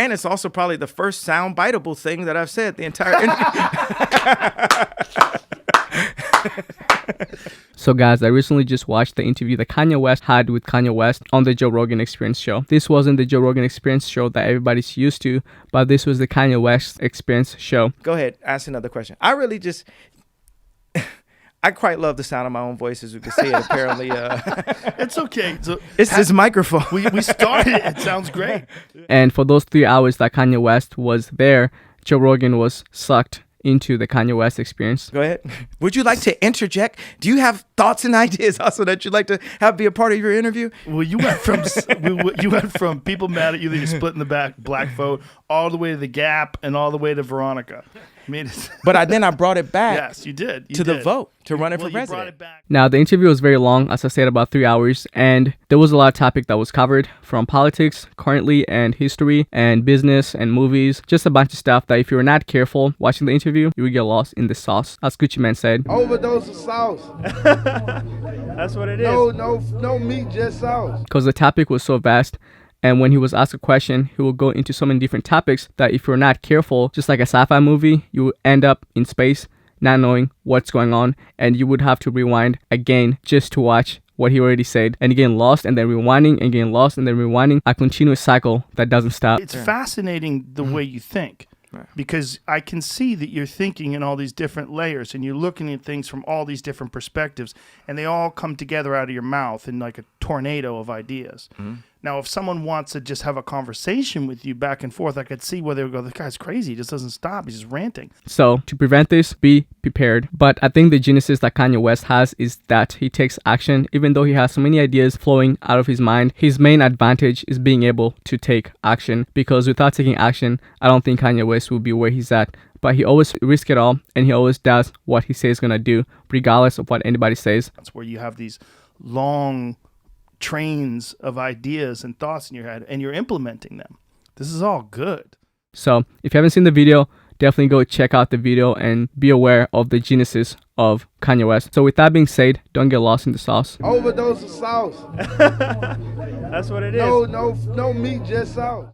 And it's also probably the first sound biteable thing that I've said the entire interview. So guys, I recently just watched the interview that Kanye West had with Kanye West on the Joe Rogan Experience show. This wasn't the Joe Rogan Experience show that everybody's used to, but this was the Kanye West Experience show. Go ahead, ask another question. I really just... I quite love the sound of my own voice, as you can see it, apparently. It's okay. So, it's this microphone. we started it. It sounds great. And for those 3 hours that Kanye West was there, Joe Rogan was sucked into the Kanye West experience. Go ahead. Would you like to interject? Do you have thoughts and ideas also that you'd like to have be a part of your interview? Well, you went from people mad at you that you're splitting the black vote all the way to the Gap and all the way to Veronica. I mean, but then I brought it back. Yes, you did. The vote to run it for president. You brought it back. Now, the interview was very long, as I said, about 3 hours, and there was a lot of topic that was covered, from politics, currently, and history, and business, and movies. Just a bunch of stuff that if you were not careful watching the interview, you would get lost in the sauce, as Gucci Mane said. Overdose of sauce. That's what it is. No meat, just sauce. Because the topic was so vast. And when he was asked a question, he will go into so many different topics that if you're not careful, just like a sci-fi movie, you will end up in space not knowing what's going on, and you would have to rewind again just to watch what he already said, and getting lost and then rewinding and getting lost and then rewinding, a continuous cycle that doesn't stop. It's fascinating the way you think, because I can see that you're thinking in all these different layers and you're looking at things from all these different perspectives, and they all come together out of your mouth in like a tornado of ideas. Now, if someone wants to just have a conversation with you back and forth, I could see where they would go, this guy's crazy. He just doesn't stop. He's just ranting. So to prevent this, be prepared. But I think the genesis that Kanye West has is that he takes action. Even though he has so many ideas flowing out of his mind, his main advantage is being able to take action. Because without taking action, I don't think Kanye West will be where he's at. But he always risks it all, and he always does what he says he's going to do, regardless of what anybody says. That's where you have these long trains of ideas and thoughts in your head, and you're implementing them. This is all good. So if you haven't seen the video, definitely go check out the video and be aware of the genesis of Kanye West. So with that being said, don't get lost in the sauce. Overdose of sauce. That's what it is. No meat, just sauce.